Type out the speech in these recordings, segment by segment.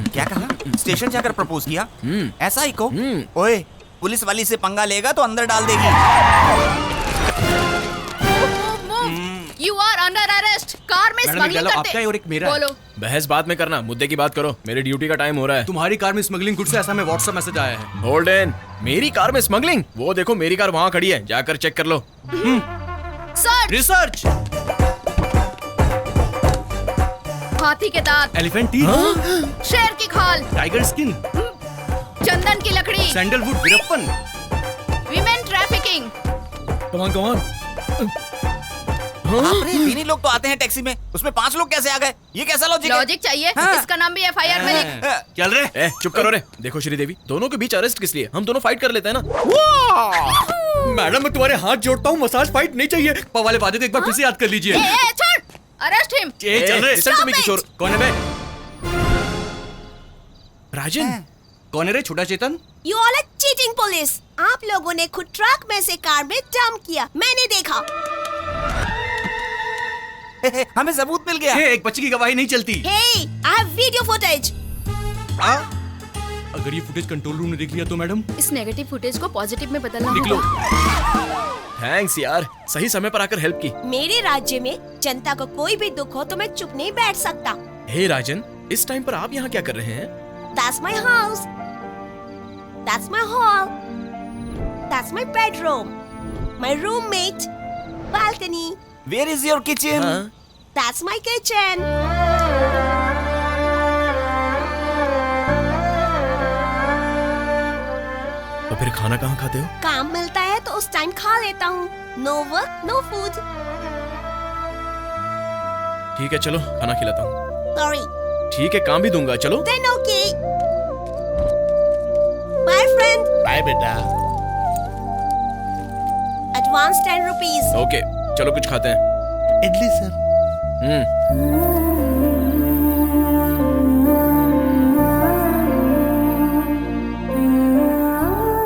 क्या कहा? स्टेशन जाकर प्रपोज किया? ऐसा ही को? ओए, पुलिस वाली से पंगा लेगा तो अंदर डाल देगी। You are under arrest. Car में स्मगलिंग करते। आपका और एक मेरा बोलो। बहस बाद में करना, मुद्दे की बात करो। मेरी ड्यूटी का टाइम हो रहा है। तुम्हारी कार में स्मगलिंग गुड्स है, ऐसा हमें व्हाट्सएप मैसेज आया है। होल्ड इन, मेरी कार में स्मगलिंग? वो देखो मेरी कार वहाँ खड़ी है, जाकर चेक कर लो। Sir, research. हाथी के दांत, एलिफेंट टीथ, शेर की खाल, टाइगर स्किन, चंदन की लकड़ी, सैंडलवुड वीरप्पन, विमेन ट्रैफिकिंग। कमान कमान। बाप रे, 3 ही लोग तो आते हैं टैक्सी में, उसमें 5 लोग कैसे आ गए? ये कैसा लॉजिक है? लॉजिक चाहिए? हाँ। इसका नाम भी FIR में लिख। चल रहे। चुप करो रे। देखो श्रीदेवी, दोनों के बीच अरेस्ट किस लिए? हम दोनों फाइट कर लेते हैं ना। मैडम मैं तुम्हारे हाथ जोड़ता हूँ, मसाज फाइट नहीं चाहिए। पापा वाले वादे को एक बार फिर से याद कर लीजिए। छोड़, अरेस्ट हिम। चल रहे। Listen to me, किशोर। कौन है बे? राजन। कौन है रे? छोटा चेतन। You all are cheating police. आप लोगों ने खुद ट्रक में से कार में डंप किया, मैंने देखा। हमें सबूत मिल गया। एक बच्चे की गवाही नहीं चलती। Hey, I have video footage. अगर ये फुटेज कंट्रोल रूम ने देख लिया तो मैडम? इस नेगेटिव फुटेज को पॉजिटिव में बदलना निकलो। होगा। थैंक्स यार, सही समय पर आकर हेल्प की। मेरे राज्य में जनता को कोई भी दुख हो तो मैं चुप नहीं बैठ सकता। हे राजन, इस टाइम पर आप यहाँ क्या कर रहे हैं? That's my house. That's my hall. That's my bedroom. My roommate. Balcony. Where is your kitchen? That's my kitchen. तो फिर खाना कहाँ खाते हो? काम मिलता है तो उस टाइम खा लेता हूँ। No work, no food. ठीक है चलो, खाना खिलाता हूँ। Sorry. ठीक है, काम भी दूंगा, चलो। Then okay. Bye friend. Bye बेटा। Advance 10 rupees. ओके, चलो कुछ खाते हैं। इडली सर।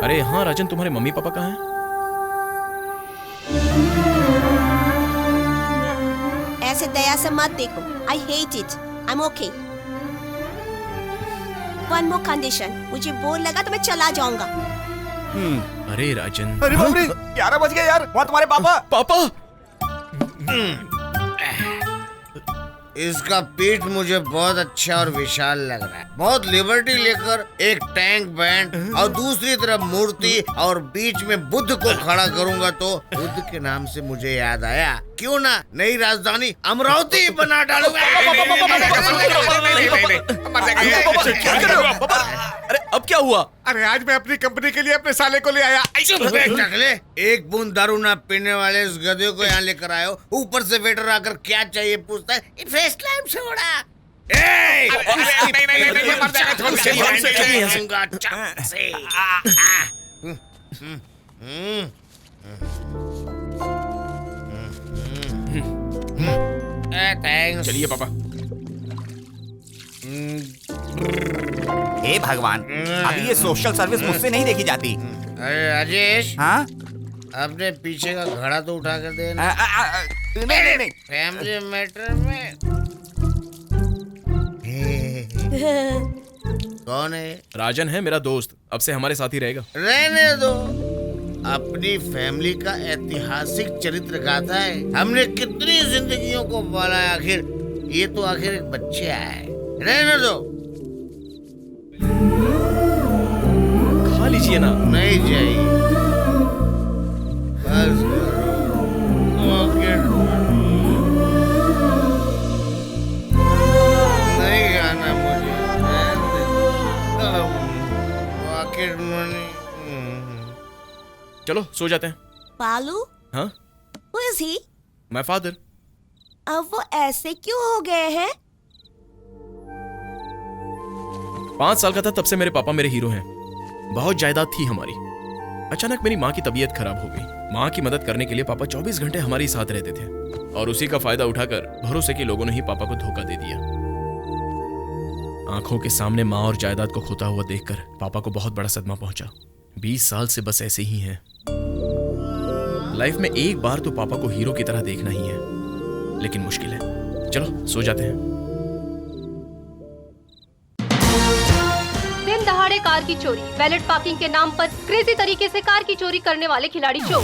अरे हाँ राजन, तुम्हारे मम्मी पापा कहाँ हैं? ऐसे दया से मत देखो। I hate it. I'm okay. One more condition. मुझे बोर लगा तो मैं चला जाऊंगा। अरे राजन। अरे बाप रे, 11 बज गए यार। वहाँ तुम्हारे पापा। पापा। इसका पीठ मुझे बहुत अच्छा और विशाल लग रहा है। बहुत लिबर्टी लेकर एक टैंक बैंड और दूसरी तरफ मूर्ति और बीच में बुद्ध को खड़ा करूंगा तो बुद्ध के नाम से मुझे याद आया, क्यों ना नई राजधानी अमरावती बना डालूंगा। अरे अब क्या हुआ? अरे आज मैं अपनी कंपनी के लिए अपने साले को ले आया। टकले, एक बूंद दारू ना पीने वाले इस गधे को यहाँ लेकर आए हो, ऊपर से वेटर आकर क्या चाहिए पूछता है। फेस टाइम से उड़ा। चलिए पापा। हे भगवान, अभी ये सोशल सर्विस मुझसे नहीं देखी जाती। अरे राजेश, हाँ? अपने पीछे का घड़ा तो उठा कर देना। नहीं। फैमिली मैटर में कौन है? राजन है मेरा दोस्त, अब से हमारे साथ ही रहेगा। रहने दो, अपनी फैमिली का ऐतिहासिक चरित्र गाथा है। हमने कितनी जिंदगियों को पाला है, आखिर ये तो आखिर एक बच्चे आए। रहने दो। खा लीजिए ना। नहीं चाहिए, बस पॉकेट नहीं खाना मुझे। Pocket money. चलो सो जाते हैं। बालू? हाँ? Who is he? My father. अब वो ऐसे क्यों हो गए हैं? 5 साल का था तब से मेरे पापा मेरे हीरो हैं। बहुत जायदाद थी हमारी। अचानक मेरी माँ की तबीयत खराब हो गई। माँ की मदद करने के लिए पापा 24 घंटे हमारे साथ रहते थे और उसी का फायदा उठाकर भरोसे के लोगों ने ही पापा को धोखा दे दिया। आंखों के सामने माँ और जायदाद को खोता हुआ देखकर पापा को बहुत बड़ा सदमा पहुंचा। 20 साल से बस ऐसे ही हैं। लाइफ में एक बार तो पापा को हीरो की तरह देखना ही है, लेकिन मुश्किल है। चलो सो जाते हैं। बड़े कार की चोरी, वैलेट पार्किंग के नाम पर क्रेजी तरीके से कार की चोरी करने वाले खिलाड़ी चोर।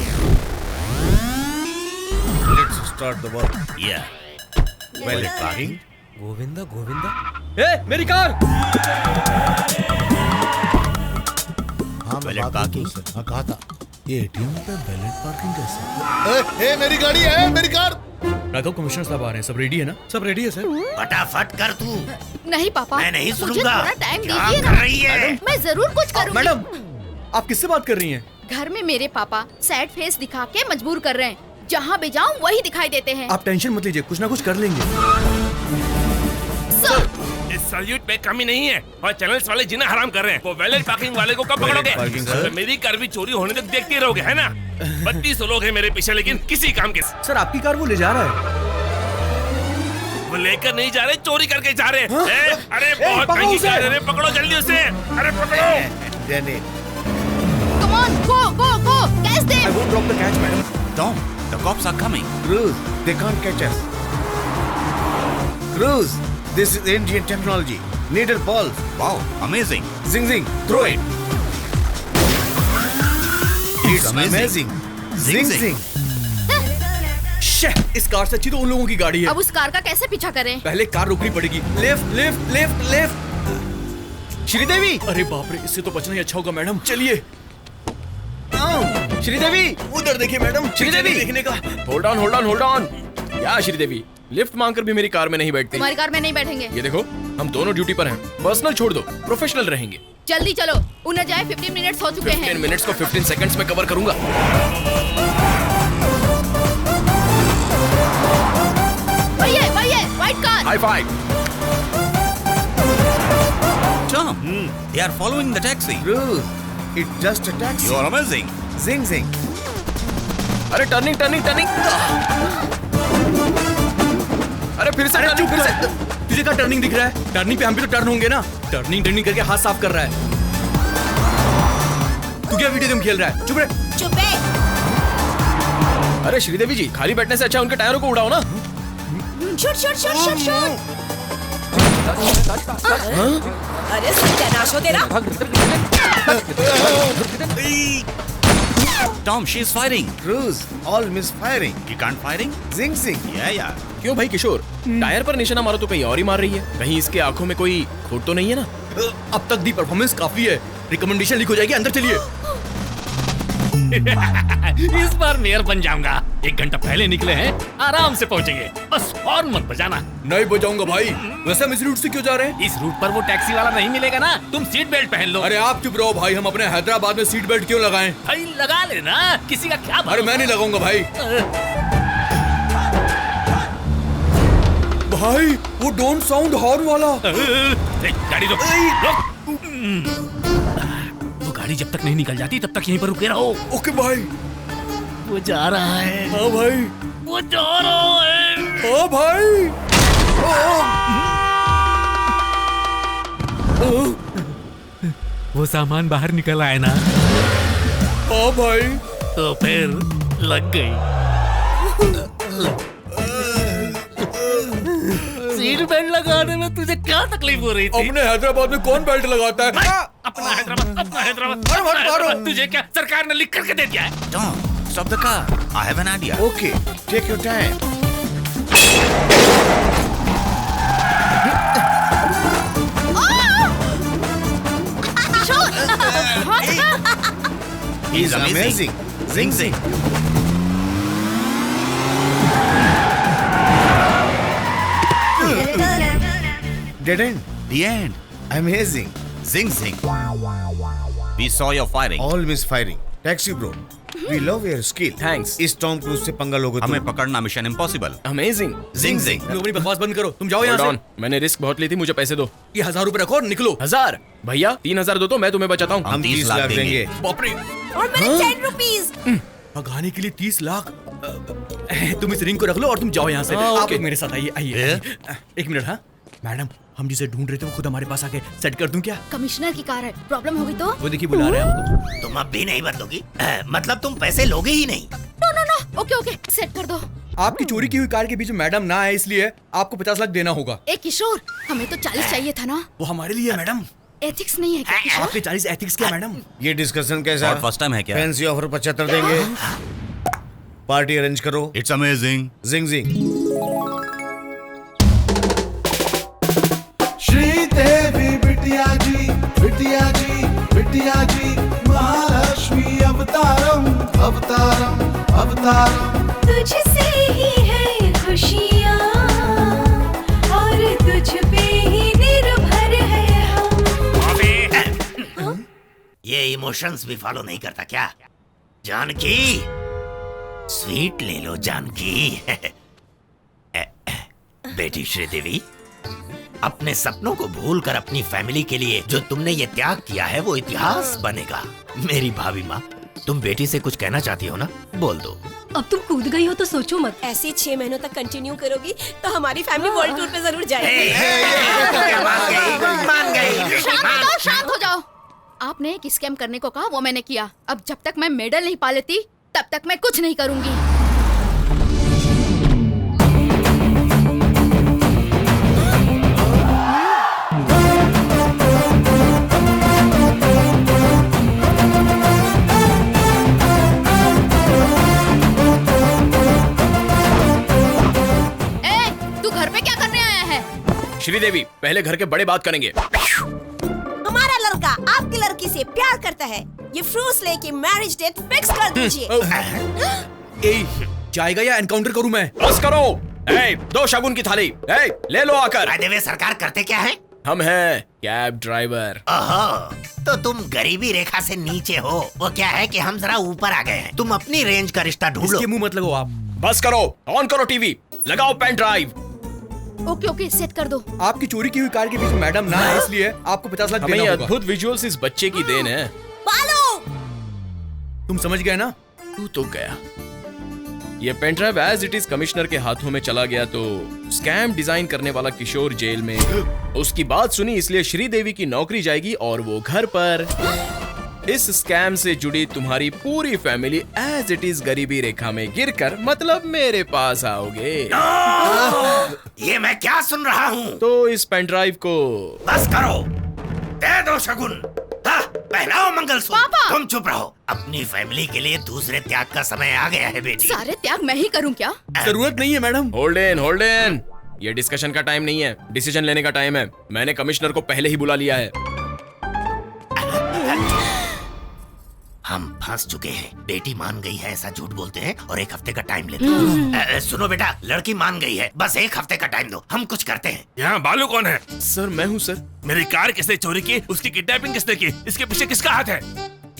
Let's start the work. Yeah. Valet parking. Govinda Govinda ए मेरी कार Valet parking. हाँ कहा था एटीएम पे वैलेट पार्किंग कैसे? ए मेरी गाड़ी है, मेरी कार। राघव कमिश्नर साहब आ रहे हैं, सब रेडी है ना? सब रेडी है सर। फटाफट कर तू। नहीं पापा, मैं नहीं मुझे सुनूंगा। थोड़ा टाइम क्या दीजिए कर ना। रही है? मैं जरूर कुछ करूंगी। मैडम आप किससे बात कर रही हैं? घर में मेरे पापा सैड फेस दिखा के मजबूर कर रहे हैं। जहाँ भी जाऊँ वही दिखाई देते हैं। आप टेंशन मत लीजिए, कुछ ना कुछ कर लेंगे। सर, इस सैल्यूट में कमी नहीं है और चैनल्स वाले जिन्हें हराम कर रहे हैं। वो वैलेट पार्किंग वाले को कब पकड़ोगे? Parking, sir. तो मेरी कार भी चोरी होने तक देखते रहोगे, है ना? 32 लोग हैं मेरे पीछे, लेकिन किसी काम के। सर आपकी कार वो ले जा रहा है। वो लेकर नहीं जा रहे, चोरी करके जा रहे हैं। हाँ? अरे बहुत पकड़ो महंगी उसे। कार है, अरे पकड़ो जल्दी उसे। अरे पकड़ो। Danny. come on, go, go, go, catch I them. won't drop the catch, madam. Tom, the cops are coming. Cruz, they can't catch us. Cruz, this is Indian technology. Needle balls. Wow, amazing. Zing zing, throw it. It's amazing. amazing. Zing, Zing zing. zing. शे, इस car से अच्छी तो उन लोगों की गाड़ी है। अब उस कार का कैसे पीछा करें? पहले कार रोकनी पड़ेगी। Left left left left. Sridevi, अरे बाप रे, इससे तो बचना ही अच्छा होगा मैडम। चलिए। श्रीदेवी, उधर देखिए मैडम। श्रीदेवी देखने का। Hold on hold on hold on. क्या श्रीदेवी, लिफ्ट मांगकर भी मेरी कार में नहीं बैठती? तुम्हारी कार में नहीं बैठेंगे। ये देखो, हम दोनों ड्यूटी पर हैं। पर्सनल छोड़ दो, प्रोफेशनल रहेंगे। जल्दी चलो, उन्हें जाए 15 मिनट्स हो चुके 15 हैं। मिनट्स को 15 सेकंड्स में कवर करूंगा। भैया, white car. High five. Tom, they are following the taxi. Cruz, it's just a taxi. You are amazing. Zing zing. अरे टर्निंग टर्निंग टर्निंग। अरे फिर से अरे टर्निंग, चुप फिर से। कर। तुझे क्या टर्निंग दिख रहा है? टर्निंग पे हम भी तो टर्न होंगे ना। टर्निंग टर्निंग करके हाथ साफ कर रहा है। तू क्या वीडियो गेम खेल रहा है? चुप रह। चुप है। अरे श्रीदेवी जी, खाली बैठने से अच्छा उनके टायरों को उड़ाओ ना। Shoot shoot shoot shoot shoot. अरे सत्यानाश हो तेरा। Tom, she is firing. Cruz, all misfiring. You can't firing? Zing zing. Yeah. क्यों भाई किशोर, टायर पर निशाना मारो तो कहीं और ही मार रही है। कहीं इसके आंखों में कोई खोट तो नहीं है ना? अब तक दी परफॉर्मेंस काफी है। रिकमेंडेशन लीक हो जाएगी, अंदर चलिए। इस बार मेयर बन जाऊंगा। 1 घंटा पहले निकले हैं, आराम से पहुंचेंगे। बस हॉर्न मत बजाना। नहीं बजाऊंगा भाई। वैसे हम इस रूट से क्यों जा रहे हैं? इस रूट पर वो टैक्सी वाला नहीं मिलेगा ना। तुम सीट बेल्ट पहन लो। अरे आप चुप रहो भाई, हम अपने हैदराबाद में सीट बेल्ट क्यों लगाएं? भाई लगा लेना, किसी का क्या अरे मैं नहीं लगाऊंगा भाई। भाई वो डोंट साउंड हॉर्न वाला। गाड़ी रोक। वो गाड़ी जब तक नहीं निकल जाती तब तक यहीं पर रुके रहो। ओके भाई। वो जा रहा है। हाँ भाई। वो जा रहा है। हाँ भाई। वो सामान बाहर निकल आए ना। हाँ भाई। तो फिर लग गई। सीट बेल्ट लगाने में तुझे क्या तकलीफ हो रही थी? अपने हैदराबाद में कौन बेल्ट लगाता है? अपना हैदराबाद तुझे क्या सरकार ने लिख करके दे दिया है? Tom, stop the car. I have an idea. Okay, take your time. He's amazing. Zing zing. Dead end. The end. Amazing. Zing zing. We saw your firing. All misfiring. Taxi bro. We love your skill. Thanks. इस Tom cruise से पंगा लोगे तो हमें पकड़ना mission impossible. Amazing. Zing zing. लोग अपनी बकवास बंद करो, तुम जाओ यहाँ होल्ड से। ऑन, मैंने रिस्क बहुत ली थी, मुझे पैसे दो। ये 1000 रुपए रखो और निकलो। 1000? भैया 3000 दो तो मैं तुम्हें बचाता हूँ। हम 30 लाख देंगे। बाप रे। और मैंने 10 रुपीज। भगाने के लिए 30 लाख। तुम इस रिंग को रख लो और तुम जाओ यहाँ से। हाँ, आप ओके। मेरे साथ आइए आइए। एक मिनट। हाँ मैडम, हम जिसे ढूंढ रहे थे वो खुद हमारे पास आके सेट कर दूं क्या? कमिश्नर की कार है, प्रॉब्लम होगी तो? वो देखिए बुला रहे हैं हमको। तुम अब भी नहीं बदलोगी? मतलब तुम पैसे लोगे ही नहीं? नो, ओके, सेट कर दो। आपकी चोरी की हुई कार के बीच में मैडम ना आए, इसलिए आपको 50 लाख देना होगा। ए किशोर, हमें तो 40 चाहिए था ना। वो हमारे लिए है मैडम। एथिक्स नहीं है क्या किशोर? आपके 40 एथिक्स क्या मैडम? ये डिस्कशन कैसा? और फर्स्ट टाइम है क्या? फैंसी ऑफर 75 देंगे। पार्टी अरेंज करो। It's amazing. जिंग जिंग। श्रीदेवी बिटिया जी, बिटिया जी, बिटिया जी, महालक्ष्मी अवतारम, अवतारम, अवतारम। तुझसे ही है खुशियाँ और तुझ पे ही निर्भर है हम। ये इमोशंस भी फॉलो नहीं करता क्या? जानकी, स्वीट ले लो जानकी। बेटी श्रीदेवी, अपने सपनों को भूलकर अपनी फैमिली के लिए जो तुमने ये त्याग किया है वो इतिहास बनेगा। मेरी भाभी माँ, तुम बेटी से कुछ कहना चाहती हो ना? बोल दो। अब तुम कूद गई हो तो सोचो मत। ऐसे 6 महीनों तक कंटिन्यू करोगी तो हमारी फैमिली वर्ल्ड टूर पे जरूर जाएगी। मान गई। शांत हो जाओ। आपने एक स्कैम करने को कहा, वो मैंने किया। अब जब तक मैं मेडल नहीं पा लेती तब तक मैं कुछ नहीं करूंगी। श्रीदेवी, पहले घर के बड़े बात करेंगे। हमारा लड़का आपकी लड़की से प्यार करता है। ये फ्रूट्स लेके मैरिज डेट फिक्स कर दीजिए। जाएगा या एनकाउंटर करूं मैं? बस करो। दो शगुन की थाली। ले लो आकर। सरकार करते क्या है? हम हैं कैब ड्राइवर। तो तुम गरीबी रेखा से नीचे हो। वो क्या है कि हम जरा ऊपर आ गए हैं। तुम अपनी रेंज का रिश्ता ढूंढो। इसके मुंह मत लगो आप। बस करो, ऑन करो टीवी, लगाओ pen drive. Okay okay, set कर दो। आपकी चोरी की हुई कार के बीच में मैडम ना है, इसलिए आपको 50 लाख देना होगा। अद्भुत विजुअल्स इस बच्चे की देन है। बालो! तुम समझ गए ना? तू तो गया। ये pen drive as it is commissioner के हाथों में चला गया तो स्कैम डिजाइन करने वाला किशोर जेल में। उसकी बात सुनी इसलिए श्रीदेवी की नौकरी जाएगी और वो घर पर। इस स्कैम से जुड़ी तुम्हारी पूरी फैमिली एज इट इज गरीबी रेखा में गिरकर मतलब मेरे पास आओगे। ये मैं क्या सुन रहा हूँ? तो इस पेन ड्राइव को बस करो, दे दो शगुन। पहनाओ मंगलसूत्र। तुम चुप रहो। अपनी फैमिली के लिए दूसरे त्याग का समय आ गया है बेटी। सारे त्याग मैं ही करूँ क्या? जरूरत नहीं है मैडम। Hold in. ये डिस्कशन का टाइम नहीं है, डिसीजन लेने का टाइम है। मैंने कमिश्नर को पहले ही बुला लिया है। हम फंस चुके हैं। बेटी मान गई है ऐसा झूठ बोलते हैं और 1 हफ्ते का टाइम लेते हैं। सुनो बेटा, लड़की मान गई है, बस 1 हफ्ते का टाइम दो, हम कुछ करते हैं। यहाँ बालू कौन है? सर मैं हूँ सर। मेरी कार किसने चोरी की? उसकी किडनैपिंग किसने की? इसके पीछे किसका हाथ है?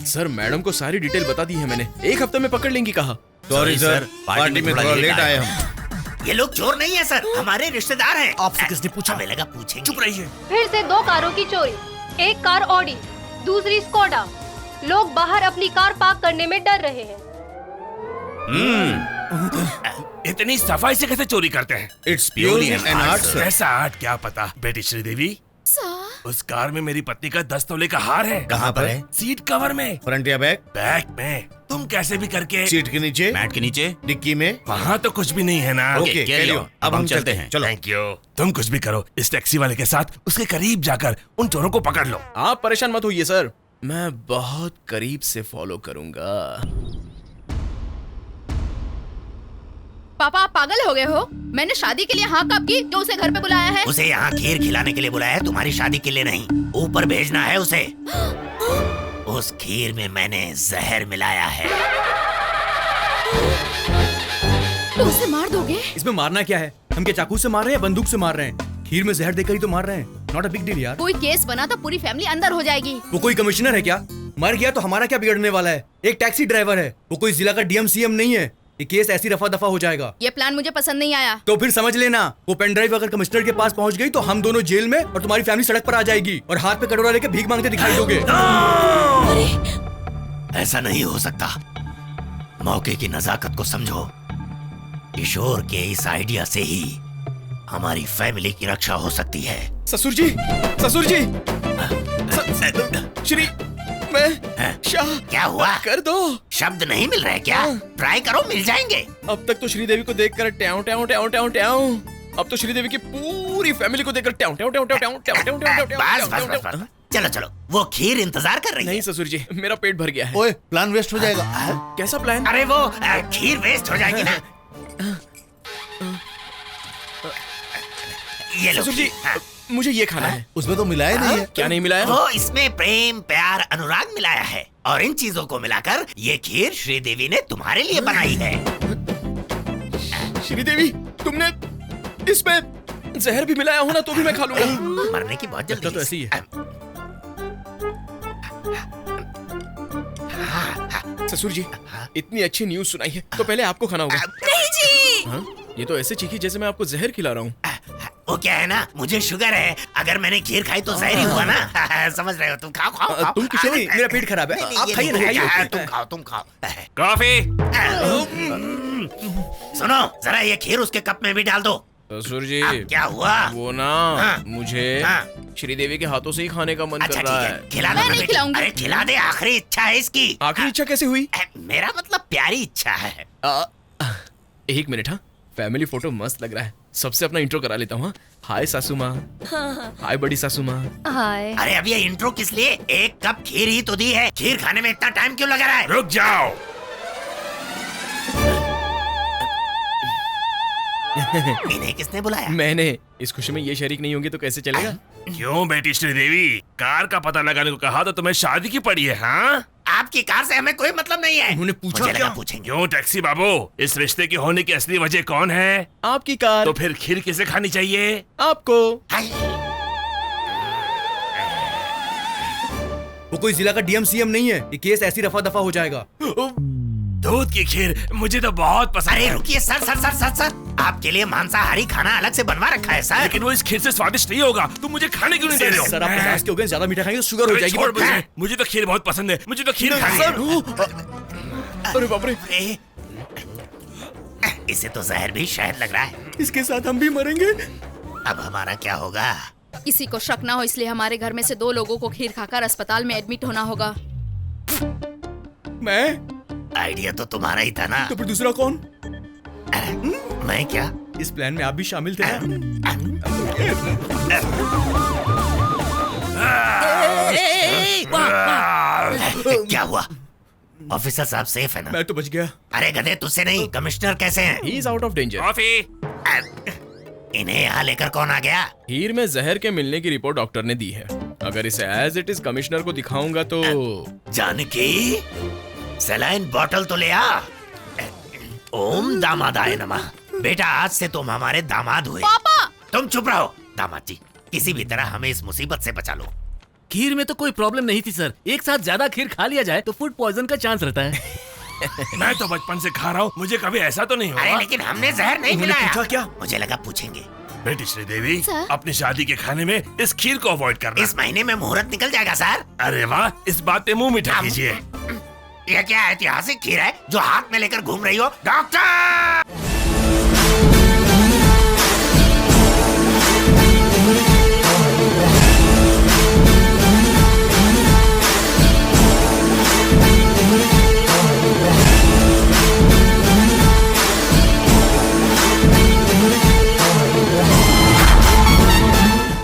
सर मैडम को सारी डिटेल बता दी है मैंने। 1 हफ्ते में पकड़ लेंगी कहा। सॉरी सर, पार्टी में थोड़ा लेट आए हम। ये लोग चोर नहीं है सर, हमारे रिश्तेदार हैं। आपसे किसने पूछा? हमें लगा पूछेंगे। चुप रहिए। फिर से 2 कारों की चोरी, एक कार ऑडी, दूसरी स्कोडा। लोग बाहर अपनी कार पार्क करने में डर रहे हैं। इतनी सफाई से कैसे चोरी करते हैं? It's purely an art sir. ऐसा आर्ट क्या पता। बेटी श्रीदेवी, उस कार में मेरी पत्नी का 10 तोले का हार है। कहाँ पर है? सीट कवर में। फ्रंट या बैक? बैक में। तुम कैसे भी करके। सीट के नीचे? मैट के नीचे? डिक्की में? वहाँ तो कुछ भी नहीं है ना। Okay, carry on. अब हम चलते हैं। चलो। Thank you. तुम कुछ भी करो, इस टैक्सी वाले के साथ उसके करीब जाकर उन चोरों को पकड़ लो। आप परेशान मत होइए सर, मैं बहुत करीब से फॉलो करूंगा। पापा आप पागल हो गए हो? मैंने शादी के लिए हाँ कब की जो उसे घर पे बुलाया है? उसे यहाँ खीर खिलाने के लिए बुलाया है, तुम्हारी शादी के लिए नहीं। ऊपर भेजना है उसे। उस खीर में मैंने जहर मिलाया है। तो उसे मार दोगे? इसमें मारना क्या है? हम क्या चाकू से मार रहे हैं या बंदूक से मार रहे हैं? खीर में जहर देकर ही तो मार रहे हैं। नॉट अ बिग डील यार। कोई केस बना तो पूरी फैमिली अंदर हो जाएगी। वो कोई कमिश्नर है क्या? मर गया तो हमारा क्या बिगड़ने वाला है? एक टैक्सी ड्राइवर है, वो कोई जिला का डीएम सीएम नहीं है। ये केस ऐसी रफा दफा हो जाएगा। ये प्लान मुझे पसंद नहीं आया। तो फिर समझ लेना, वो पेन ड्राइव अगर कमिश्नर के पास पहुंच गई तो हम दोनों जेल में और तुम्हारी फैमिली सड़क पर आ जाएगी और हाथ पे कटोरा लेके भीख मांगते दिखाई दोगे। ऐसा नहीं हो सकता। मौके की नजाकत को समझो। किशोर के इस आइडिया से ही हमारी फैमिली की रक्षा हो सकती है। ससुर जी, ससुर जी, श्री मैं शाह। क्या हुआ? कर दो। शब्द नहीं मिल रहे क्या? ट्राई करो, मिल जाएंगे। अब तक तो श्रीदेवी को देखकर ट्याऊ ट्याऊ ट्याऊ ट्याऊ ट्याऊ, अब तो श्रीदेवी की पूरी फैमिली को देखकर ट्याऊ ट्याऊ ट्याऊ ट्याऊ ट्याऊ ट्याऊ ट्याऊ ट्याऊ। बस बस बस बस। चलो चलो, वो खीर इंतजार कर रही है। नहीं ससुर जी, मेरा पेट भर गया है। ओए, प्लान वेस्ट हो जाएगा। कैसा प्लान? अरे वो खीर वेस्ट हो जाएगी ना। ये लो ससुर जी, मुझे ये खाना है। उसमें तो मिलाया नहीं है। क्या नहीं मिलाया? वो इसमें प्रेम, प्यार, अनुराग मिलाया है और इन चीजों को मिलाकर ये खीर श्रीदेवी ने तुम्हारे लिए बनाई है। श्रीदेवी, तुमने इसमें जहर भी मिलाया हो ना तो भी मैं खा लूंगा। मरने की बहुत जल्दी तो ऐसे ही है। ससुर जी, इतनी अच्छी न्यूज सुनाई है तो पहले आपको खाना होगा। नहीं जी। हाँ? ये तो ऐसे चीखी जैसे मैं आपको जहर खिला रहा हूँ। वो क्या है ना, मुझे शुगर है, अगर मैंने खीर खाई तो जहर ही हुआ ना। समझ रहे हो? तुम खाओ खाओ खाओ। तुम किशोर नहीं, मेरा पेट खराब है। आप खाइए ना, खाइए। तुम खाओ। कॉफी। सुनो जरा, ये खीर उसके कप में भी डाल दो। ससुर जी, क्या हुआ? वो ना मुझे श्रीदेवी के हाथों से ही खाने का मन अच्छा कर रहा ठीक है, है। खिला दो। नहीं खिलाऊंगी। अरे खिला दे, आखिरी इच्छा है इसकी। आखिरी इच्छा कैसे हुई? मेरा मतलब प्यारी इच्छा है। एक मिनट। हाँ, फैमिली फोटो मस्त लग रहा है। सबसे अपना इंट्रो करा लेता हूँ। हाय सासू माँ। हाय बड़ी सासू माँ। हाय। अरे अब ये इंट्रो किस लिए? एक कप खीर ही तो दी है, खीर खाने में इतना टाइम क्यों लगा रहा है? रुक जाओ। इन्हें किसने बुलाया? मैंने। इस खुशी में ये शरीक नहीं होंगे तो कैसे चलेगा? क्यों बेटी श्रीदेवी, कार का पता लगाने को कहा तो तुम्हें शादी की पड़ी है? हाँ, आपकी कार से हमें कोई मतलब नहीं है। उन्होंने पूछा मुझे क्या? लगा पूछेंगे। क्यों टैक्सी बाबू, इस रिश्ते की होने की असली वजह कौन है? आपकी कार। तो फिर खीर किसे खानी चाहिए? आपको। वो कोई जिला का डीएम सीएम नहीं है, ये केस ऐसी रफा दफा हो जाएगा। दूध की खीर मुझे तो बहुत पसंद अरे है। रुकिए सर, आपके लिए मांसाहारी खाना अलग से बनवा रखा है सर। लेकिन वो इस खीर से स्वादिष्ट नहीं होगा। तुम मुझे खाने क्यों नहीं दे रहे हो? सर आप 50 के हो गए, ज्यादा मीठा खाएंगे तो शुगर हो अरे जाएगी। छोड़ मुझे तो खीर बहुत पसंद है। मुझे तो खीर खानी है। अरे बाप रे, इसे तो जहर भी शायद लग रहा है। इसके साथ हम भी मरेंगे। अब हमारा क्या होगा? किसी को शक ना हो इसलिए हमारे घर में से 2 लोगों को खीर खाकर अस्पताल में एडमिट होना होगा। मैं? आइडिया तो तुम्हारा ही था ना। तो फिर दूसरा कौन? मैं क्या? इस प्लान में आप भी शामिल थे ना? क्या हुआ? ऑफिसर साहब सेफ है ना? मैं तो बच गया। अरे गधे, तुझसे नहीं, कमिश्नर कैसे हैं? He is out of danger. Coffee. इन्हें यहाँ लेकर कौन आ गया? खीर में जहर के मिलने की रिपोर्ट डॉक्टर ने दी है। अगर इसे एज इट इज कमिश्नर को दिखाऊंगा तो। जानकी, सलाइन बॉटल तो ले आ। ओम दामादाय नमः। बेटा, आज से तुम हमारे दामाद हुए। पापा! तुम चुप रहो। दामाद जी, किसी भी तरह हमें इस मुसीबत से बचा लो। खीर में तो कोई प्रॉब्लम नहीं थी सर। एक साथ ज्यादा खीर खा लिया जाए तो फूड पॉइजन का चांस रहता है। मैं तो बचपन से खा रहा हूँ, मुझे कभी ऐसा तो नहीं अरे हुआ। लेकिन हमने जहर नहीं उन्होंने मिलाया। पूछा क्या? मुझे लगा पूछेंगे। बेटी श्रीदेवी, सर? अपनी शादी के खाने में इस खीर को अवॉइड करना। इस महीने में मुहूर्त निकल जाएगा सर। अरे वाह, इस बात पे मुंह मीठा कीजिए। यह क्या ऐतिहासिक खीर है जो हाथ में लेकर घूम रही हो? डॉक्टर!